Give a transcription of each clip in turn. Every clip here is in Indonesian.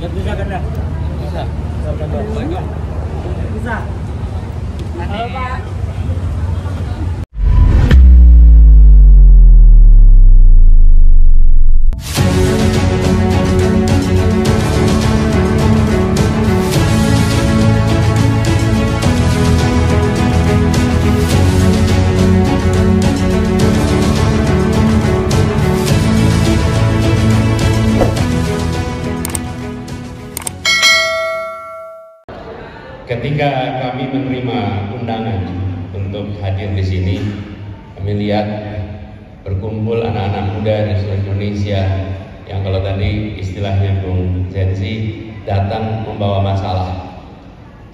Bisa kan? Bisa. Bisa. Halo Pak. Ketika kami menerima undangan untuk hadir di sini, kami lihat berkumpul anak-anak muda dari seluruh Indonesia yang kalau tadi istilahnya Bung Zenzi datang membawa masalah.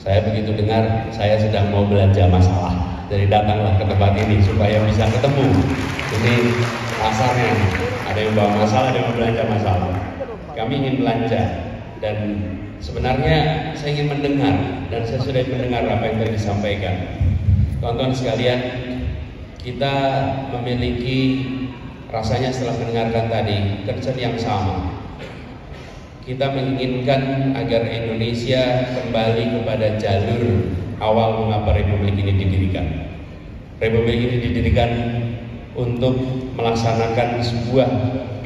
Saya begitu dengar, saya sedang mau belanja masalah. Jadi datanglah ke tempat ini supaya bisa ketemu. Ini pasarnya, ada yang bawa masalah, ada yang mau belanja masalah. Kami ingin belanja dan sebenarnya saya ingin mendengar, dan saya sudah mendengar apa yang tadi disampaikan. Kawan-kawan sekalian, kita memiliki rasanya setelah mendengarkan tadi concern yang sama. Kita menginginkan agar Indonesia kembali kepada jalur awal mengapa Republik ini didirikan. Republik ini didirikan untuk melaksanakan sebuah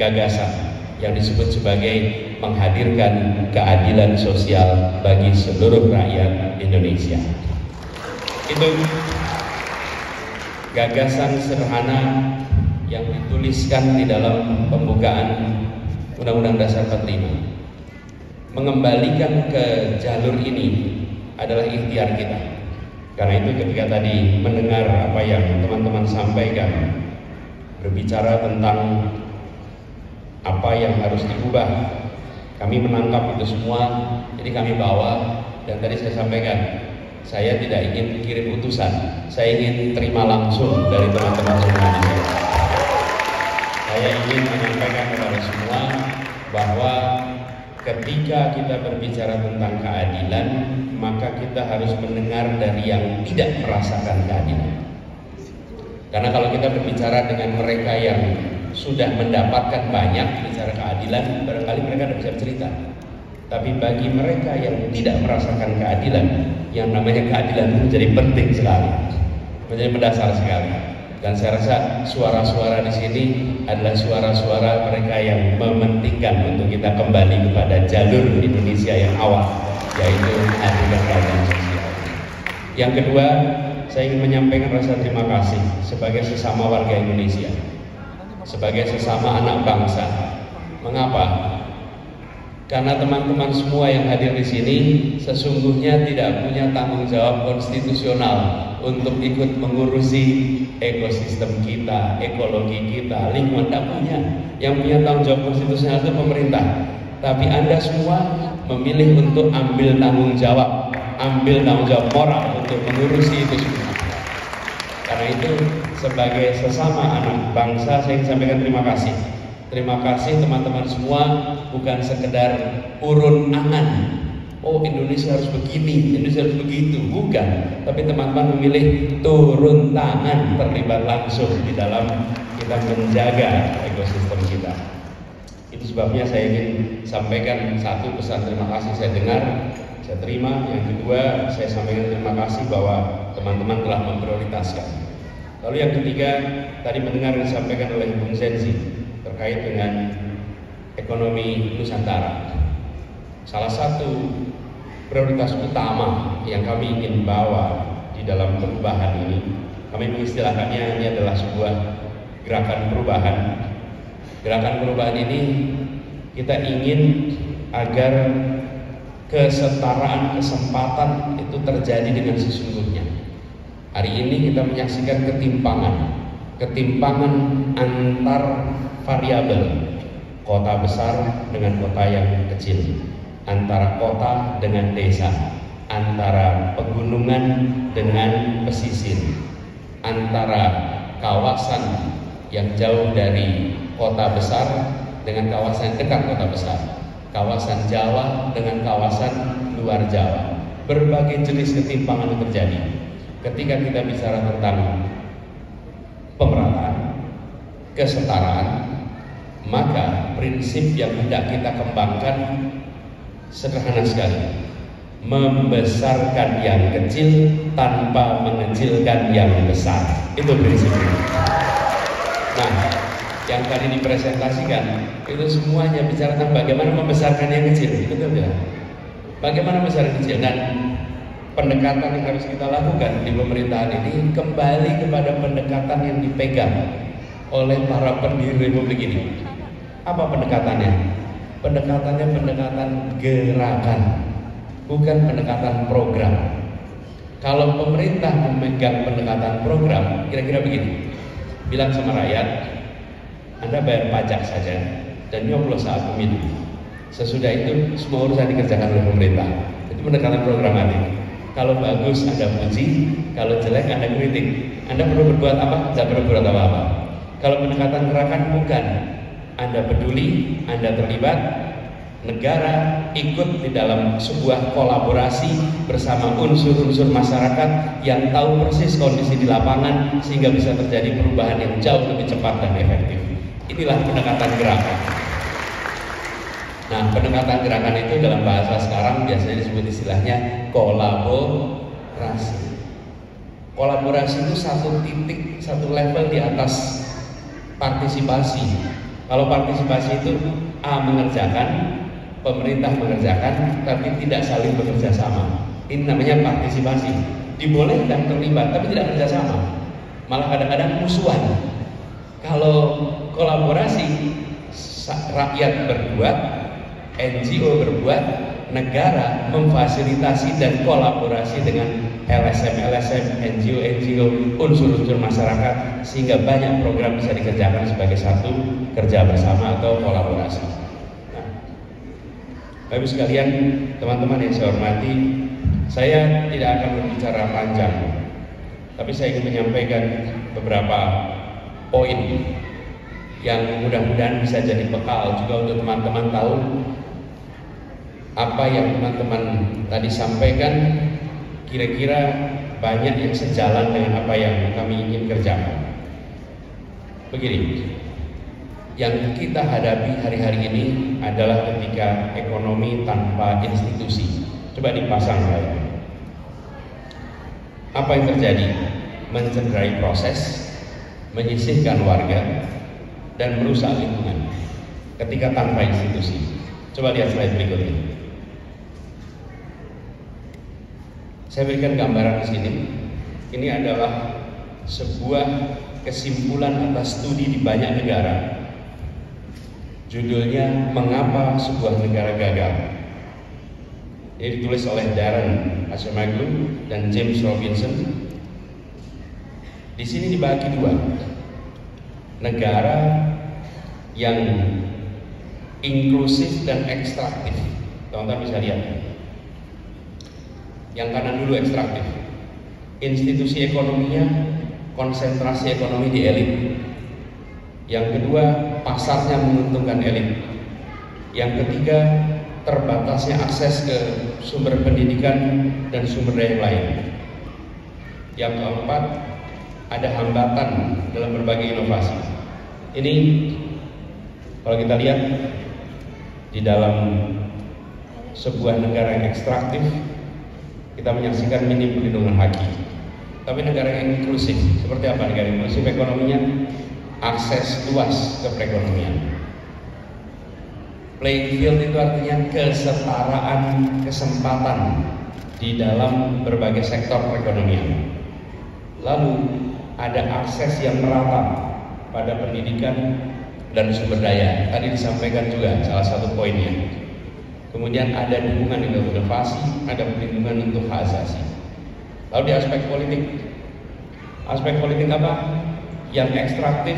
gagasan yang disebut sebagai menghadirkan keadilan sosial bagi seluruh rakyat Indonesia. Itu gagasan sederhana yang dituliskan di dalam pembukaan Undang-Undang Dasar 45. Mengembalikan ke jalur ini adalah ikhtiar kita. Karena itu ketika tadi mendengar apa yang teman-teman sampaikan, berbicara tentang apa yang harus diubah, kami menangkap itu semua, jadi kami bawa. Dan tadi saya sampaikan, saya tidak ingin kirim utusan, saya ingin terima langsung dari teman-teman semua di sini. Saya ingin menyampaikan kepada semua bahwa ketika kita berbicara tentang keadilan, maka kita harus mendengar dari yang tidak merasakan keadilan. Karena kalau kita berbicara dengan mereka yang sudah mendapatkan banyak bicara keadilan, barangkali mereka tidak bisa cerita. Tapi bagi mereka yang tidak merasakan keadilan, yang namanya keadilan itu menjadi penting sekali, menjadi mendasar sekali. Dan saya rasa suara-suara di sini adalah suara-suara mereka yang mementingkan untuk kita kembali kepada jalur Indonesia yang awal, yaitu menghadirkan keadilan sosial. Yang kedua, saya ingin menyampaikan rasa terima kasih sebagai sesama warga Indonesia, sebagai sesama anak bangsa. Mengapa? Karena teman-teman semua yang hadir di sini sesungguhnya tidak punya tanggung jawab konstitusional untuk ikut mengurusi ekosistem kita, ekologi kita, lingkungan. Tidak punya. Yang punya tanggung jawab konstitusional itu pemerintah. Tapi Anda semua memilih untuk ambil tanggung jawab moral untuk mengurusi itu semua. Karena itu sebagai sesama anak bangsa saya ingin sampaikan terima kasih. Terima kasih teman-teman semua, bukan sekedar urun angan. Oh, Indonesia harus begini, Indonesia harus begitu, bukan. Tapi teman-teman memilih turun tangan, terlibat langsung di dalam kita menjaga ekosistem kita. Itu sebabnya saya ingin sampaikan satu pesan terima kasih saya dengar, saya terima. Yang kedua, saya sampaikan terima kasih bahwa teman-teman telah memprioritaskan. Lalu yang ketiga, tadi mendengar yang disampaikan oleh Bung Zenzi terkait dengan ekonomi Nusantara. Salah satu prioritas utama yang kami ingin bawa di dalam perubahan ini, kami mengistilahkannya ini adalah sebuah gerakan perubahan. Gerakan perubahan ini kita ingin agar kesetaraan kesempatan itu terjadi dengan sesungguhnya. Hari ini kita menyaksikan ketimpangan antar variabel, kota besar dengan kota yang kecil, antara kota dengan desa, antara pegunungan dengan pesisir, antara kawasan yang jauh dari kota besar dengan kawasan dekat kota besar, kawasan Jawa dengan kawasan luar Jawa. Berbagai jenis ketimpangan itu terjadi. Ketika kita bicara tentang pemerataan, kesetaraan, maka prinsip yang hendak kita kembangkan Sederhana sekali, membesarkan yang kecil tanpa mengecilkan yang besar. Itu prinsipnya. Nah, yang tadi dipresentasikan itu semuanya bicara tentang bagaimana membesarkan yang kecil, betul ya? Bagaimana membesarkan yang kecil, dan pendekatan yang harus kita lakukan di pemerintahan ini kembali kepada pendekatan yang dipegang oleh para pendiri Republik ini. Apa pendekatannya? Pendekatannya pendekatan gerakan, bukan pendekatan program. Kalau pemerintah memegang pendekatan program, kira-kira begini, bilang sama rakyat, Anda bayar pajak saja dan nyoblos saat pemilu. Sesudah itu semua urusan dikerjakan oleh pemerintah. Itu pendekatan programatik. Kalau bagus Anda puji, kalau jelek Anda kritik. Anda perlu berbuat apa? Tidak perlu berbuat apa-apa. Kalau pendekatan gerakan, bukan. Anda peduli, Anda terlibat, negara ikut di dalam sebuah kolaborasi bersama unsur-unsur masyarakat yang tahu persis kondisi di lapangan sehingga bisa terjadi perubahan yang jauh lebih cepat dan efektif. Inilah pendekatan gerakan. Nah, pendekatan gerakan itu dalam bahasa sekarang biasanya disebut istilahnya kolaborasi. Kolaborasi itu satu titik, satu level di atas partisipasi. Kalau partisipasi itu A mengerjakan, pemerintah mengerjakan, tapi tidak saling bekerja sama. Ini namanya partisipasi. Dibolehkan terlibat, tapi tidak bekerja sama. Malah kadang-kadang musuhan. Kalau kolaborasi, rakyat berbuat, NGO berbuat, negara memfasilitasi dan kolaborasi dengan LSM, NGO, unsur-unsur masyarakat, sehingga banyak program bisa dikerjakan sebagai satu kerja bersama atau kolaborasi. Nah, Bapak sekalian, teman-teman yang saya hormati, saya tidak akan berbicara panjang, tapi saya ingin menyampaikan beberapa poin yang mudah-mudahan bisa jadi bekal juga untuk teman-teman tahu apa yang teman-teman tadi sampaikan kira-kira banyak yang sejalan dengan apa yang kami ingin kerjakan. Begini, yang kita hadapi hari-hari ini adalah ketika ekonomi tanpa institusi. Coba dipasang saya. Apa yang terjadi? Mencederai proses, menyisihkan warga, dan merusak lingkungan ketika tanpa institusi. Coba lihat slide berikutnya. Saya berikan gambaran di sini. Ini adalah sebuah kesimpulan atas studi di banyak negara. Judulnya Mengapa Sebuah Negara Gagal. Ini ditulis oleh Darren Acemoglu dan James Robinson. Di sini dibagi dua. Negara yang inklusif dan ekstraktif. Teman-teman bisa lihat. Yang kanan dulu ekstraktif. Institusi ekonominya konsentrasi ekonomi di elit. Yang kedua, pasarnya menguntungkan elit. Yang ketiga, terbatasnya akses ke sumber pendidikan dan sumber daya yang lain. Yang keempat, ada hambatan dalam berbagai inovasi. Ini kalau kita lihat di dalam sebuah negara yang ekstraktif, kita menyaksikan minim perlindungan haki. Tapi negara yang inklusif, seperti apa negara inklusif? Ekonominya akses luas ke perekonomian. Playing field itu artinya kesetaraan kesempatan di dalam berbagai sektor perekonomian. Lalu ada akses yang merata pada pendidikan dan sumber daya. Tadi disampaikan juga salah satu poinnya. Kemudian ada dukungan untuk inovasi, ada perlindungan untuk hak asasi. Lalu di aspek politik apa? Yang ekstraktif,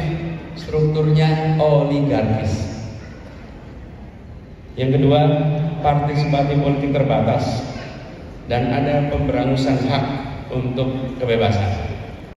strukturnya oligarkis. Yang kedua, partisipasi politik terbatas dan ada pemberangusan hak untuk kebebasan.